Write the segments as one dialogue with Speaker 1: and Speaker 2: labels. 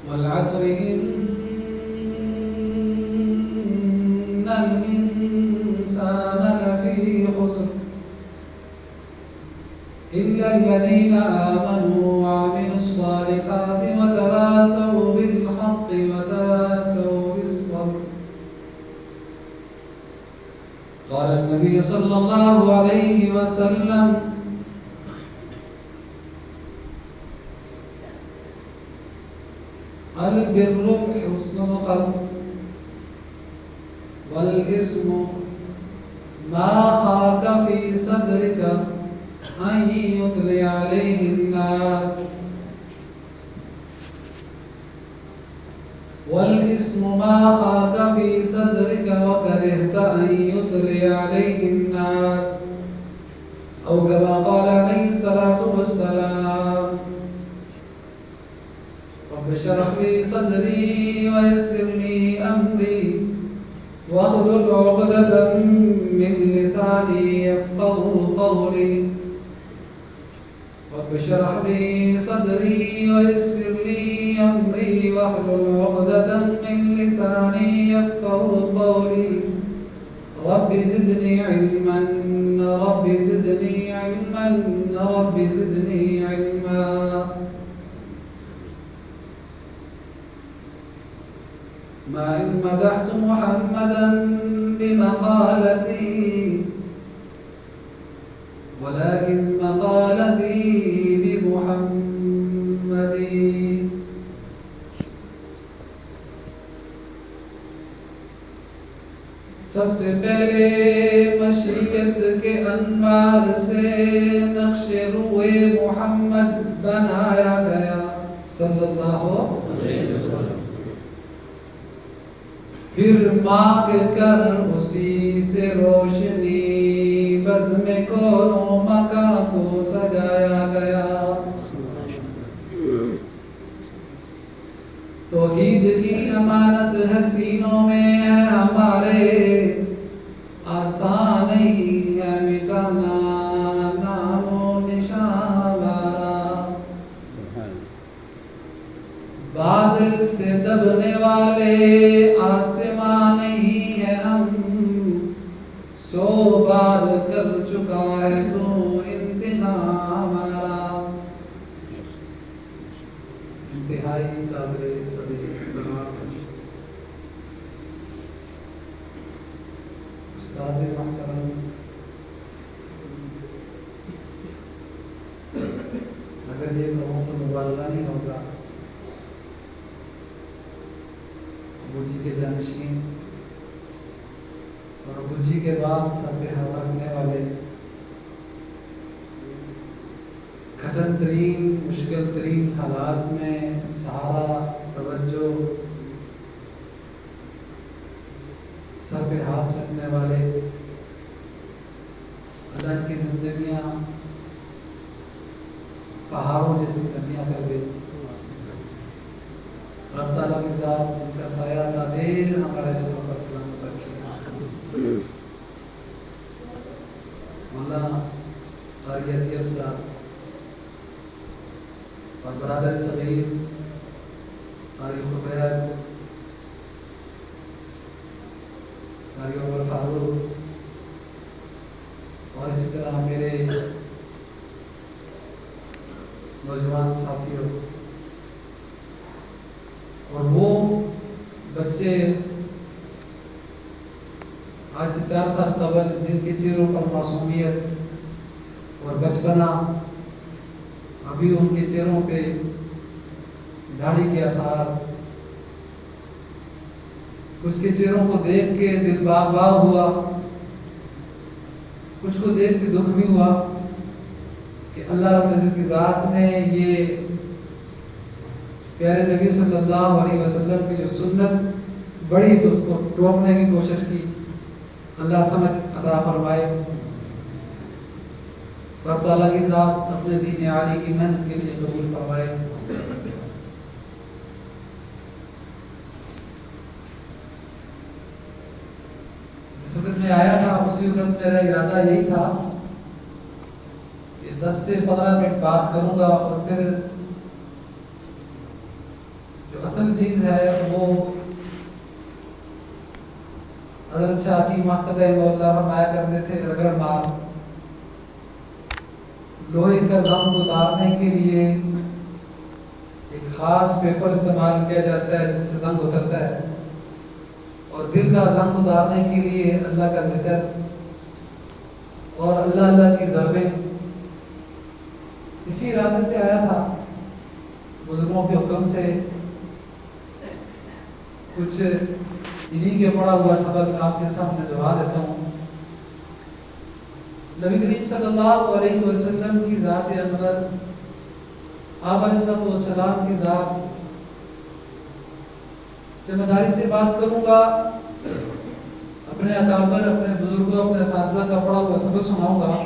Speaker 1: والعصر إن الإنسان لفي خسر إلا الذين آمنوا وعملوا الصالحات وتواصوا بالحق وتواصوا بالصبر. قال النبي صلى الله عليه وسلم: البر حسن الخلق والإثم ما خاك في صدرك أن يطلع عليه الناس والإثم ما خاك في صدرك وكرهت أن يطلع عليه الناس، أو كما قال عليه الصلاة والسلام: رب اشرح لي صدري ويسر لي أمري واحلل عقدة من لساني يفقهوا قولي. رب اشرح لي صدري ويسر لي أمري واحلل عقدة من لساني يفقهوا قولي. رب زدني علما رب زدني علما رب زدني علما. ما إن مدحت محمدا بمقالتي ولكن مقالتي بمحمد. سب سے پہلے مشیت کے انوار سے نقش روئے محمد بنایا گیا صلی اللہ علیہ وسلم. پھر مانگ کر اسی سے روشنی بزم کون و مکان کو سجایا گیا. توحید کی امانت حسینوں میں ہے ہمارے، آسان نہیں ہے مٹانا نام و نشان ہمارا. بادل سے دبنے والے آسمان نہیں ہے ہم، 100 بار کر چکا ہے تو انتہا ہمارا. انتہائی قابل صدیق استاذ محترم، اگر یہ کہوں تو مبالغہ نہیں ہوگا، ابو جی کے جانشین اور ابو جی کے بعد سر پہ ہاتھ رکھنے والے، کٹھن ترین مشکل ترین حالات میں سہارا، توجہ، سر پہ ہاتھ رکھنے والے، اللہ کی زندگیاں پہاڑوں جیسی کمیاں کر دے. رب تعالیٰ کی ذات ان کا سایہ تا دیر ہمارے سروں پر سلامت رکھے. مولانا قاری اطیب صاحب اور برادر صغیر قاری خبیر، قاری عمر فاروق، اور اسی طرح میرے نوجوان ساتھیوں، اور وہ بچے آج سے 4 سال قبل جن کے چہروں پر معصومیت اور بچپنا، ابھی ان کے چہروں پہ داڑھی کے آثار، کچھ کے چہروں کو دیکھ کے دل باغ باغ ہوا، کچھ کو دیکھ کے دکھ بھی ہوا کہ اللہ رب العزت کی ذات نے یہ پیارے نبی صلی اللہ علیہ وسلم کی جو سنت بڑی تو اس کو روکنے کی کوشش کی. اللہ سمجھ عطا فرمائے. رب تعالیٰ کی ذات اپنے دین عالی کی محنت کے لیے قبول فرمائے. جس وقت میں آیا تھا اسی وقت میرا ارادہ یہی تھا کہ 10 سے 15 منٹ بات کروں گا اور پھر جو اصل چیز ہے وہ حضرت شاہ کی محمد اللہ فرمایا کرتے تھے رگڑ مار. لوہے کا زنگ اتارنے کے لیے ایک خاص پیپر استعمال کیا جاتا ہے جس سے زنگ اترتا ہے, اور دل کا زنگ اتارنے کے لیے اللہ کا ذکر اور اللہ کی ضربیں. اسی ارادے سے آیا تھا, بزرگوں کے حکم سے کچھ انہی کے پڑھا ہوا سبق آپ کے سامنے دہرا دیتا ہوں. نبی کریم صلی اللہ علیہ وسلم کی ذات انور, آپ علیہ السلام کی ذات, ذمہ داری سے بات کروں گا. اپنے اکابر, اپنے بزرگوں, اپنے اساتذہ کا پڑھا ہوا سبق سناؤں گا,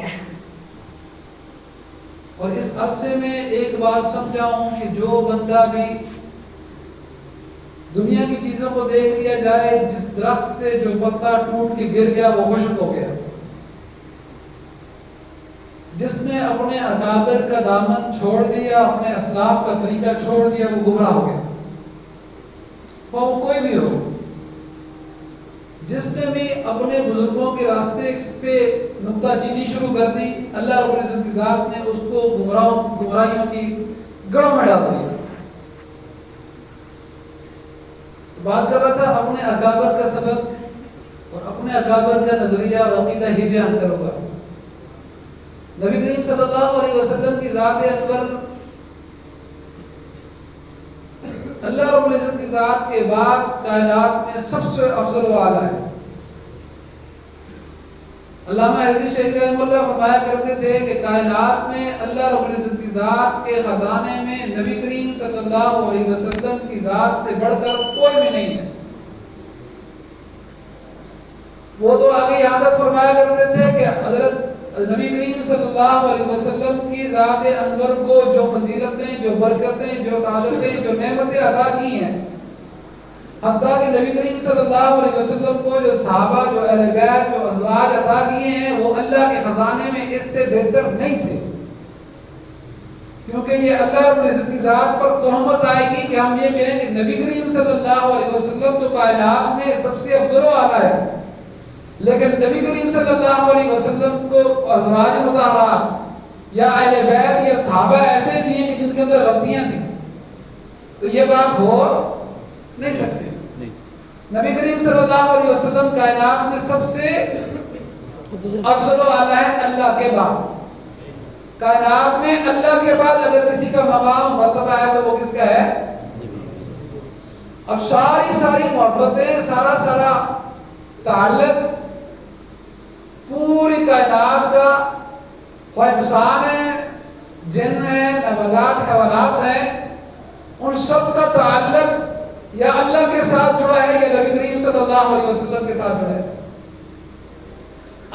Speaker 1: اور اس عرصے میں ایک بات سمجھاؤں کہ جو بندہ بھی دنیا کی چیزوں کو دیکھ لیا جائے, جس درخت سے جو پتا ٹوٹ کے گر گیا وہ خشک ہو گیا. جس نے اپنے اکابر کا دامن چھوڑ دیا, اپنے اسلاف کا طریقہ چھوڑ دیا, وہ گمراہ ہو گیا. وہ کوئی بھی ہو, جس نے بھی اپنے بزرگوں کے راستے پہ نکتہ چینی شروع کر دی, اللہ رب العزت کی ذات نے اس کو گمراہیوں کی گڑھوں میں ڈال دیا. بات کر رہا تھا اپنے اکابر کا سبق اور اپنے اکابر کا نظریہ اور عقیدہ ہی بیان کروں گا. نبی کریم صلی اللہ علیہ وسلم کی ذات انور اللہ رب العزت کی ذات کے بعد کائنات میں سب سے افضل و اعلیٰ ہے. علامہ حیدری شیخ رحمہ اللہ فرمایا کرتے تھے کہ کائنات میں اللہ رب العزت کی ذات کے خزانے میں نبی کریم صلی اللہ علیہ وسلم کی ذات سے بڑھ کر کوئی بھی نہیں ہے. وہ تو آگے یہاں تک فرمایا کرتے تھے کہ حضرت نبی کریم صلی اللہ علیہ وسلم کی ذات انور کو جو فضیلتیں, جو برکتیں, جو سعادتیں, جو نعمتیں عطا کی ہیں, حتیٰ کہ نبی کریم صلی اللہ علیہ وسلم کو جو صحابہ, جو اہل بیت, جو ازواج عطا کیے ہیں, وہ اللہ کے خزانے میں اس سے بہتر نہیں تھے. کیونکہ یہ اللہ رب العزت کی ذات پر تہمت آئے گی کہ ہم یہ کہیں کہ نبی کریم صلی اللہ علیہ وسلم تو کائنات میں سب سے افضل و اعلیٰ ہے, لیکن نبی کریم صلی اللہ علیہ وسلم کو ازواج مطہرات یا اہل بیت یا صحابہ ایسے نہیں ہیں کہ جن کے اندر غلطیاں تھیں. تو یہ بات ہو نہیں سکتی. نبی کریم صلی اللہ علیہ وسلم کائنات میں سب سے افضل و اعلیٰ ہے اللہ کے بعد. کائنات میں اللہ کے بعد اگر کسی کا مقام مرتبہ ہے تو وہ کس کا ہے؟ اب ساری محبتیں, سارا تعلق پوری کائنات کا, خواہ انسان ہے, جن ہے, نباتات, حیوانات ہیں, ان سب کا تعلق یا اللہ کے ساتھ جڑا ہے یا نبی کریم صلی اللہ علیہ وسلم کے ساتھ جڑا ہے.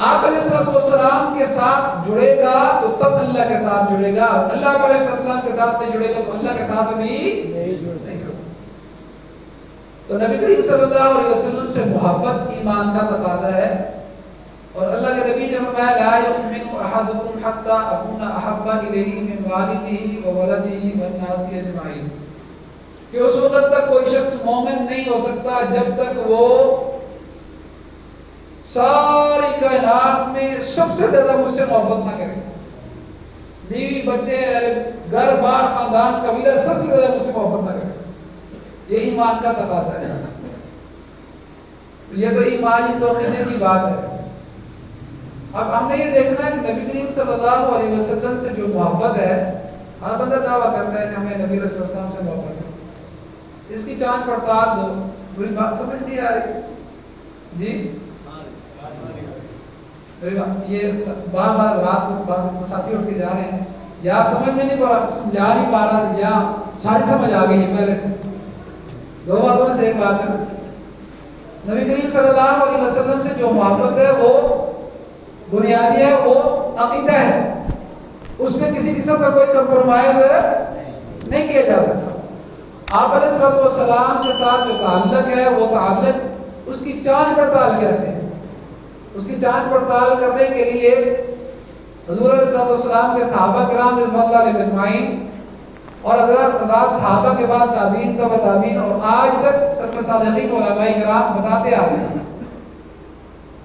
Speaker 1: آپ علیہ السلام کے ساتھ جڑے گا تو تب اللہ کے ساتھ جڑے گا. اللہ علیہ السلام کے ساتھ نہیں جڑے گا تو اللہ کے ساتھ بھی نہیں جڑ سکے. تو نبی کریم صلی اللہ علیہ وسلم سے محبت ایمان کا تقاضا ہے, اور اللہ کے نبی نے فرمایا لا یؤمن احدکم حتی اکون احب الیہ من والدہ وولدہ والناس اجمعین, کہ اس وقت تک کوئی شخص مومن نہیں ہو سکتا جب تک وہ ساری کائنات میں سب سے زیادہ مجھ سے محبت نہ کرے. بیوی, بچے, گھر بار, خاندان, قبیلہ, سب سے زیادہ مجھ سے محبت نہ کرے. یہ ایمان کا تقاضا ہے. یہ تو ایمانی توقیدے کی بات ہے. اب ہم نے یہ دیکھنا ہے کہ نبی کریم صلی اللہ علیہ وسلم سے جو محبت ہے, ہر بندہ دعویٰ کرتا ہے کہ ہمیں نبی رسول اسلام سے محبت ہے. اس کی جانچ پڑتال دو. پوری بات سمجھ نہیں آ رہی جی؟ یہ بار رات کو ساتھی اٹھ کے جا رہے ہیں, یا سمجھ میں نہیں پڑا, سمجھا نہیں پا رہا, یا ساری سمجھ آ گئی ہے پہلے سے. دو باتوں میں سے ایک بات ہے. نبی کریم صلی اللہ علیہ وسلم سے جو محبت ہے وہ بنیادی ہے, وہ عقیدہ ہے, اس میں کسی قسم کا کوئی کمپرومائز نہیں کیا جا سکتا. آپ علیہ السلام کے ساتھ جو تعلق ہے وہ تعلق, اس کی جانچ پڑتال کیسے ہے؟ اس کی جانچ پڑتال کرنے کے لیے حضور علیہ الصلوۃ والسلام کے صحابہ کرام رضوان اللہ علیہم اجمعین اور حضرات صحابہ کے بعد تابعین تبع تابعین اور آج تک سلف صالحین علماء کرام بتاتے آ رہے ہیں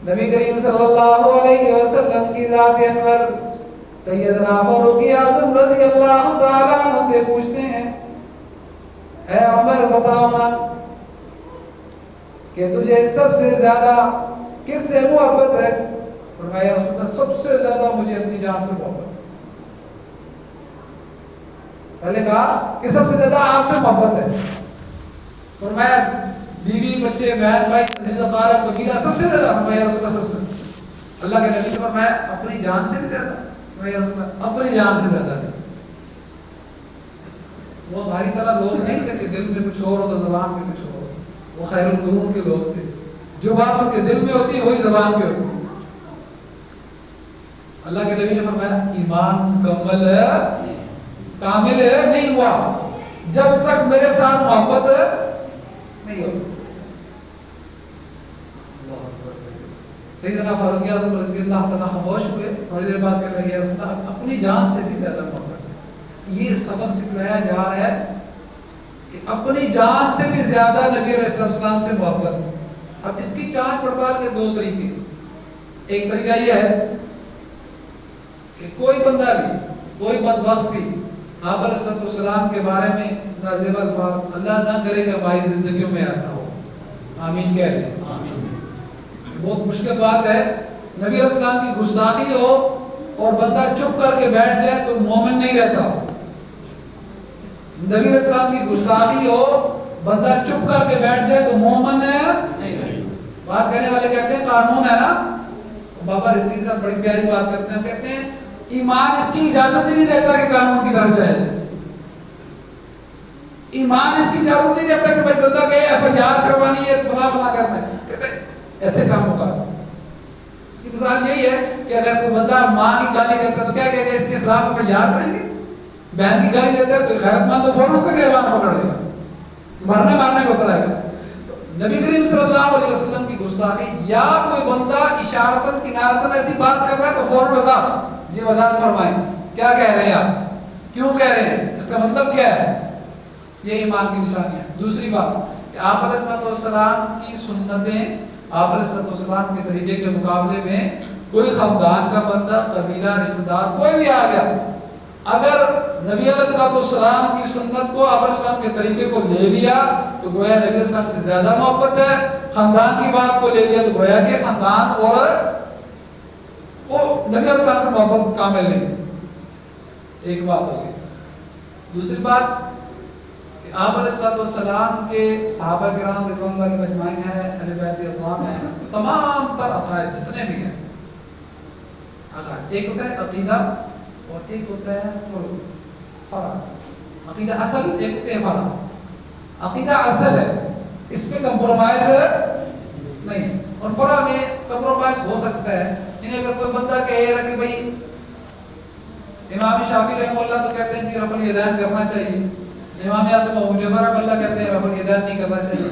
Speaker 1: نبی کریم صلی اللہ علیہ وسلم کی ذات انور سیدنا فاروق اعظم رضی اللہ تعالیٰ عنہ سے پوچھتے ہیں اے عمر بتاؤ نا کہ تجھے سب سے زیادہ کس سے محبت ہے؟ فرمایا رسول اللہ سب سے زیادہ مجھے اپنی جان سے محبت ہے۔ پہلے کہا کہ سب سے زیادہ آپ سے محبت ہے، فرمایا بیوی بچے بہن بھائی عزیز اقارب قبیلہ سب سے زیادہ؟ فرمایا رسول اللہ سب سے۔ اللہ کے نبی نے فرمایا اپنی جان سے بھی زیادہ؟ فرمایا رسول اللہ اپنی جان سے زیادہ نہیں۔ وہ ہماری طرح لوگ نہیں تھے کہ دل میں کچھ اور ہو تو زبان میں کچھ اور ہو، وہ خیر القرون کے لوگ تھے، جو بات ان کے دل میں ہوتی وہی زبان پہ ہوتی۔ اللہ کے نبی نے فرمایا ایمان مکمل ہے کامل ہے نہیں ہوا جب تک میرے ساتھ محبت نہیں ہوتی۔ سیدنا فاروق اعظم رضی اللہ تعالیٰ خاموش ہوئے، تھوڑی دیر بعد کہنے لگے رسول اللہ اپنی جان سے بھی زیادہ محبت ہے۔ یہ سبق سکھلایا جا رہا ہے کہ اپنی جان سے بھی زیادہ نبی علیہ السلام سے محبت۔ اب اس کی جانچ پڑتال کے دو طریقے، ایک طریقہ یہ ہے کہ کوئی بندہ بھی کوئی بدبخت بھی آپ علیہ السلام کے بارے میں نازیب الفاظ اللہ نہ کرے کہ ہماری زندگیوں میں ایسا ہو، آمین کہہ دیں۔ بہت مشکل بات ہے نبی علیہ السلام کی گستاخی ہو اور بندہ چپ کر کے بیٹھ جائے تو مومن نہیں رہتا۔ نبی علیہ السلام کی گستاخی ہو بندہ چپ کر کے بیٹھ جائے تو مومن نہیں رہتا۔ بات کہنے والے کہتے ہیں قانون ہے نا، بابا رضوی صاحب بڑی پیاری بات کرتے ہیں، کہتے ہیں ایمان اس کی اجازت نہیں دیتا کہ قانون کی طرف جائے، ایمان اس کی اجازت نہیں دیتا کہ بھائی بندہ کہے ایف آئی آر کروانی ہے تو فلاں فلاں کرنا ہے، کہتے ہیں ایسے کام ہوگا۔ اس کی مثال یہی ہے کہ اگر کوئی بندہ ماں کی گالی دیتا ہے تو کیا کہتے ہیں اس کے خلاف ایف آئی آر کریں گے، بہن کی گالی دیتا ہے تو غیرت مند تو فوراً اس کا گریبان پکڑ لے گا، مارنے کو اترائے گا۔ تو نبی کریم صلی اللہ علیہ وسلم کی گستاخی یا کوئی بندہ اشارتاً کنارتاً ایسی بات کر رہا ہے تو فوراً وضاحت، جی وضاحت فرمائیں کیا کہہ رہے ہیں آپ، کیوں کہہ رہے ہیں، اس کا مطلب کیا ہے، یہ ایمان کی نشانی ہے۔ دوسری بات کہ آپ علیہ السلام کی سنتیں، آپ علیہ السلام کے طریقے کے مقابلے میں کوئی خاندان کا بندہ، قبیلہ، رشتہ دار کوئی بھی آ گیا، اگر نبی علیہ السلام کی سنت کو آپ علیہ السلام کے طریقے کو لے لیا تو گویا نبی علیہ السلام سے زیادہ محبت ہے، خاندان کی بات کو لے لیا تو گویا کہ خاندان اور وہ نبی علیہ السلام سے محبت کامل نہیں۔ ایک بات ہوگی۔ دوسری بات کہ آپ علیہ السلام کے صحابہ کرام رضوان اللہ علیہم اجمعین ہیں، اہل بیت اعظام ہیں، تمام تر عقائد جتنے بھی ہیں، ایک ہوتا ہے عقیدہ اور ایک ہوتا ہے فرع۔ عقیدہ اصل، ایک ہوتا ہے فرع۔ عقیدہ اصل ہے، اس پہ کمپرومائز نہیں، اور فرع میں کمپرومائز ہو سکتا ہے۔ یعنی اگر کوئی بندہ کہے رہا کہ بھائی امام شافعی رحمہ اللہ تو کہتے ہیں جی رفع الیدین کرنا چاہیے، امام اعظم ابو حنیفہ رحمہ اللہ کہتے ہیں رفع الیدین نہیں کرنا چاہیے،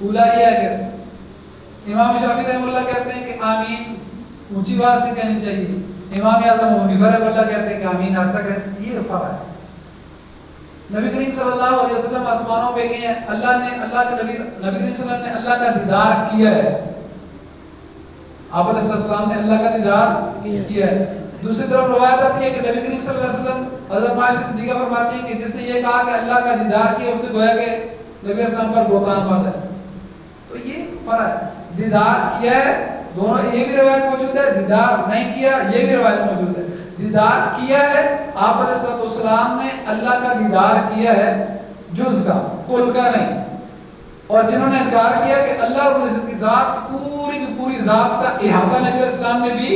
Speaker 1: اولا یہ ہے کہ امام شافعی رحمہ اللہ کہتے ہیں کہ آمین اونچی بات سے کہنی چاہیے، امام اعظم ابو حنیفہ رحمہ اللہ کہتے ہیں کہ آمین آہستہ کہیں، یہ فرق ہے۔ نبی کریم صلی اللہ علیہ وسلم آسمانوں پہ گئے ہیں، اللہ نے اللہ کے نبی کریم صلی اللہ علیہ وسلم نے اللہ کا دیدار کیا ہے، آپ علیہ السلام نے اللہ کا دیدار کیا ہے۔ دوسری طرف روایت آتی ہے کہ نبی کریم صلی اللہ علیہ وسلم حضرت عائشہ صدیقہ فرماتی ہیں کہ جس نے یہ کہا کہ اللہ کا دیدار کیا اس نے گویا کہ نبی علیہ السلام پر بہتان باندھا ہے۔ تو یہ فرق ہے، دیدار کیا ہے، دونوں یہ بھی روایت موجود ہے، دیدار نہیں کیا یہ بھی روایت موجود ہے۔ دیدار کیا ہے، آپ علیہ السلام نے اللہ کا دیدار کیا ہے، جز کا، کل کا نہیں۔ اور جنہوں نے انکار کیا کہ اللہ رب العزت کی ذات پوری کی پوری ذات کا احاطہ نبی علیہ السلام نے بھی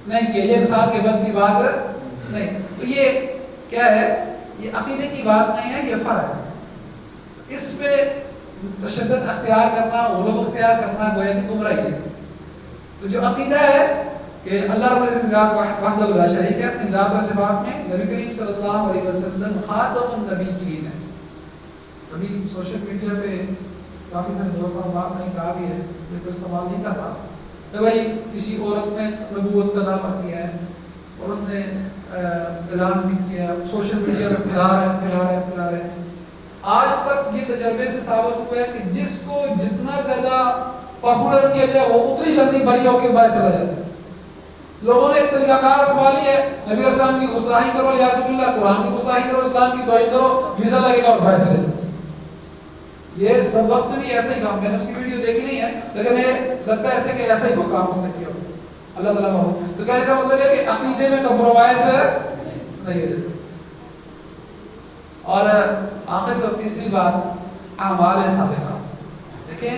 Speaker 1: نہیں کیا، یہ انسان کے بس کی بات نہیں۔ تو یہ کیا ہے، یہ عقیدے کی بات نہیں ہے، یہ فرق ہے۔ اس پہ تشدد اختیار کرنا، غلو اختیار کرنا گویا کہ گمراہی ہے۔ تو جو عقیدہ ہے کہ اللہ رب العزت کی ذات وحدہ لا شریک ہے، اپنی ذات و صفات میں نبی کریم صلی اللہ علیہ وسلم خاتم النبیین ہے۔ ابھی سوشل میڈیا پہ کافی سارے دوستوں بات نہیں کہا بھی ہے، یہ تو استعمال نہیں کرتا، تو بھائی کسی عورت نے نبوت کا دعویٰ کیا ہے، اور اس نے اعلان بھی کیا، سوشل میڈیا پہ پھیلا رہے ہیں۔ آج تک یہ تجربے سے ثابت ہوا ہے کہ جس کو جتنا زیادہ پاپولر کیا جائے وہ اتنی جلدی بری ہو کے باہر چلا جاتا ہے۔ لوگوں نے ایک طریقہ کار آزما لیا ہے، نبی علیہ السلام کی گستاخی کرو یا رسول اللہ، قرآن کی گستاخی کرو، اسلام کی توہین کرو، ویزا لگے گا اور باہر چلے جاؤ۔ یہ اس وقت نے بھی ایسا ہی کام، میں نے اس کی ویڈیو دیکھی نہیں ہے لیکن یہ لگتا ہے ایسے کہ ایسا ہی وہ کام اس نے کیا ہو، اللہ تعالیٰ کا۔ تو کہنے کا مطلب ہے کہ عقیدے میں کمپرومائز نہیں ہے۔ اور آخری اور تیسری بات اعمال صالحہ۔ دیکھیں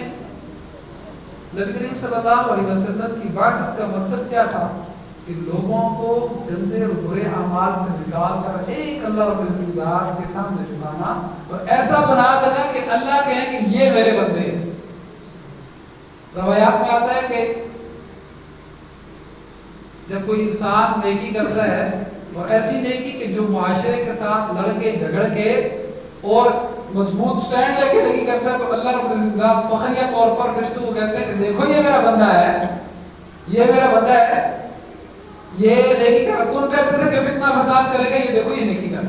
Speaker 1: نبی کریم صلی اللہ علیہ وسلم کی بعثت کا مقصد کیا تھا کہ لوگوں کو گندے اور برے اعمال سے نکال کر ایک اللہ رب العزت ذات کے سامنے جھکانا اور ایسا بنا دینا کہ اللہ کہیں کہ یہ میرے بندے ہیں۔ روایات میں آتا ہے کہ جب کوئی انسان نیکی کرتا ہے اور ایسی نیکی کہ جو معاشرے کے ساتھ لڑ کے جھگڑ کے اور مضبوط سٹینڈ لے کے نیکی کرتا ہے تو اللہ رب العزت ذات فخریہ طور پر فرشتوں کو کہتے ہیں کہ دیکھو یہ میرا بندہ ہے، یہ میرا بندہ ہے، یہ نیکی کر۔ تم کہتے تھے کہ فتنہ فساد کرے گا، یہ دیکھو یہ نیکی کر۔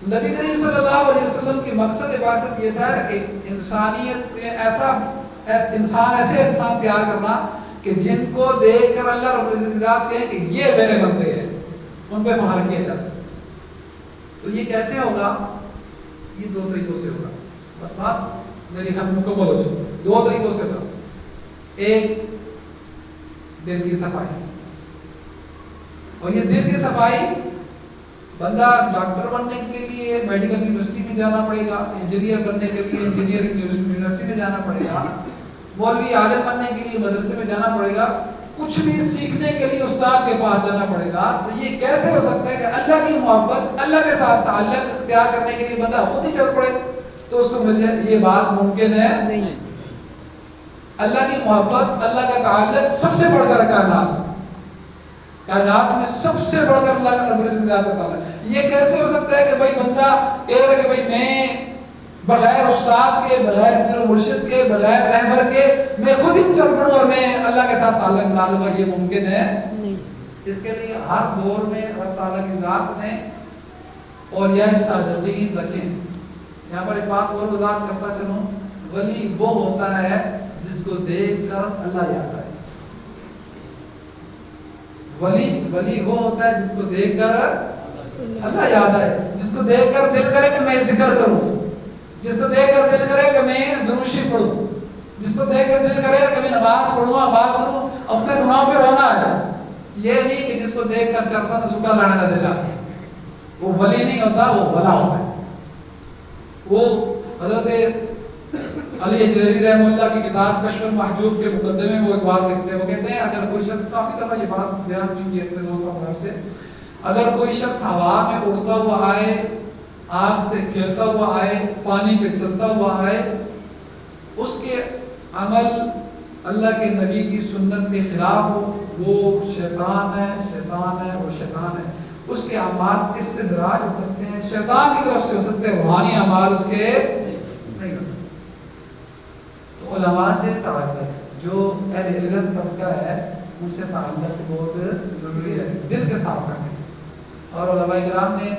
Speaker 1: نبی کریم صلی اللہ علیہ وسلم کی مقصد بعثت یہ تھا کہ انسانیت میں ایسے انسان تیار کرنا کہ جن کو دیکھ کر اللہ رب العزت ذات کہے کہ یہ میرے بندے ہیں، ان پہ فخر کیا جا سکے۔ تو یہ کیسے ہوگا؟ یہ دو طریقوں سے ہوگا، بس بات میری مکمل ہو جائے۔ دو طریقوں سے ہوگا، ایک دل کی صفائی، اور یہ دل کی صفائی بندہ ڈاکٹر بننے کے لیے میڈیکل یونیورسٹی میں جانا پڑے گا، انجینئر بننے کے لیے انجینئرنگ یونیورسٹی میں جانا پڑے گا، مولوی عالم بننے کے لیے مدرسے میں جانا پڑے گا، کچھ بھی سیکھنے کے لیے استاد کے پاس جانا پڑے گا۔ تو یہ کیسے ہو سکتا ہے کہ اللہ کی محبت، اللہ کے ساتھ تعلق اختیار کرنے کے لیے بندہ خود ہی چل پڑے تو اس کو مل جائے؟ یہ بات ممکن ہے نہیں۔ اللہ کی محبت، اللہ کا تعلق سب سے بڑھ کر کائنات میں سب سے بڑھ کر اللہ کا رب العزت ذات کا تعلق۔ یہ کیسے ہو سکتا ہے کہ بھائی بندہ کہہ رہا ہے کہ بھائی میں بغیر استاد کے، بغیر پیر و مرشد کے، بغیر رہبر کے میں خود ہی چل پڑوں اور میں اللہ کے ساتھ تعلق بنا لوں گا؟ یہ ممکن ہے نہیں۔ اس کے لیے ہر دور میں اللہ تعالیٰ کی ذات نے اولیاء صادقین رکھے۔ یہاں پر ایک بات اور وضاحت کرتا چلوں، ولی وہ ہوتا ہے جس کو دیکھ کر اللہ یاد آئے۔ ولی وہ ہوتا ہے جس کو دیکھ کر اللہ یاد آئے، جس کو دیکھ کر دل کرے کہ میں ذکر کروں، جس کو دیکھ کر دل کرے کہ میں درود شریف پڑھوں، جس کو دیکھ کر دل کرے کہ میں نماز پڑھوں، عبادت کروں، اپنے گناہوں پہ رونا ہے۔ یہ نہیں کہ جس کو دیکھ کر چرسا نے سوٹا لانا کا دل آتا ہے، وہ ولی نہیں ہوتا، وہ ولا ہوتا ہے۔ وہ حضرت علی حجویری رحمہ اللہ کی کتاب کشف المحجوب کے مقدمے میں وہ ایک بات لکھتے ہیں، وہ کہتے ہیں اگر کوئی شخص، کافی دفعہ یہ بات بیان بھی کی اپنے دوست احباب سے، اگر کوئی شخص ہوا میں اڑتا ہوا آئے، آگ سے کھیلتا ہوا آئے، پانی پہ چلتا ہوا آئے، اس کے عمل اللہ کے نبی کی سنت کے خلاف ہو، وہ شیطان ہے، شیطان ہے، وہ شیطان ہے۔ اس کے اعمال استدراج ہو سکتے ہیں، شیطان کی طرف سے ہو سکتے ہیں، روحانی اعمال اس کے نہیں ہو سکتے۔ تو علماء سے تعلق، جو اہل علم طبقہ ہے ان سے تعلق بہت ضروری ہے دل کے صاف کرنے کے۔ اور علماء کرام نے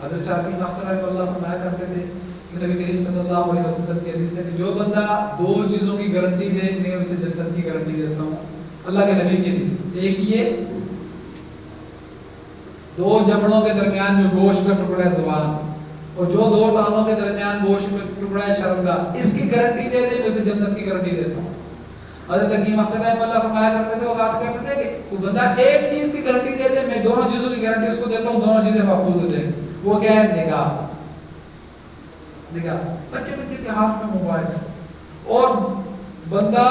Speaker 1: حضرت شاہی مختار رحمہ اللہ فرمایا کرتے تھے کہ نبی کریم صلی اللہ علیہ وسلم کی حدیث ہے کہ جو بندہ دو چیزوں کی گارنٹی دے میں اسے جنت کی گارنٹی دیتا ہوں۔ اللہ کے نبی کی حدیث، ایک یہ دو جبڑوں کے درمیان جو گوشت کا ٹکڑا ہے زبان، اور جو دو ٹانگوں کے درمیان گوشت کا ٹکڑا ہے شرمگاہ، اس کی گارنٹی دے دے میں اسے جنت کی گارنٹی دیتا ہوں۔ حضرت حکیم اختر رحمہ اللہ فرمایا کرتے تھے، وہ کہا کرتے تھے کہ کوئی بندہ ایک چیز کی گارنٹی دے دے میں دونوں چیزوں کی گارنٹی اس کو دیتا ہوں، دونوں چیزیں محفوظ ہو جائیں۔ وہ کیا ہے؟ نگاہ۔ بچے کے ہاتھ میں موبائل ہے، اور بندہ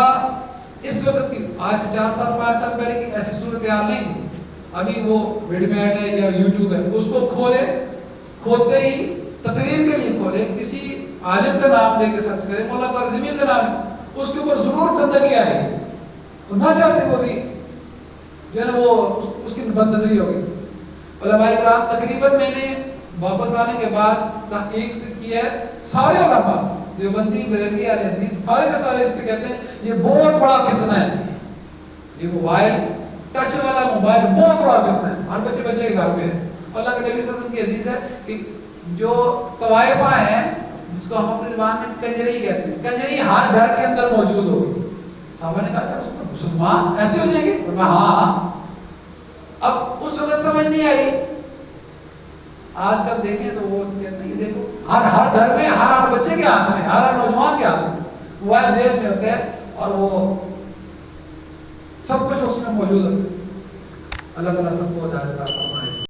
Speaker 1: اس وقت کی آج سے 4 سال 5 سال پہلے کی ایسی صورتحال نہیں تھی، ابھی وہ ویڈیو میٹ ہے یا یوٹیوب ہے، اس کو کھولتے ہی تقریر کے لیے کھولے، کسی عالم کا نام لے کے سرچ کرے، مولا طارق جمیل کا نام، اس کے اوپر ضرور گندگی آئے گی، تو نہ چاہتے وہ بھی جو ہے نا وہ اس کی بد نظری ہوگی۔ علماء کرام تقریباً میں نے واپس آنے کے بعد تحقیق سے کیا ہے، سارے علماء دیوبندی بریلوی اہل حدیث سارے کے سارے اس پہ کہتے ہیں یہ بہت بڑا فتنہ ہے، یہ موبائل ٹچ والا موبائل بہت بڑا فتنہ ہے، ہر بچے کے گھر پہ ہے۔ اللہ کے نبی صلی اللہ علیہ وسلم کی حدیث ہے کہ جو طوائفہ ہیں جس کو ہم اپنی زبان میں کنجری کہتے ہیں، کنجری ہر گھر کے اندر موجود ہوگی۔ صحابہ نے کہا کہ مسلمان ایسے ہو جائیں گے؟ ہاں۔ اب اس وقت سمجھ نہیں آئی، آج کل دیکھیں تو وہ کہتے ہیں دیکھو ہر گھر میں، ہر بچے کے ہاتھ میں، ہر نوجوان کے ہاتھ میں موبائل جیب میں ہوتے ہیں اور وہ سب کچھ اس میں موجود ہے۔ اللہ تعالیٰ سب کو ہدایت عطا فرمائے۔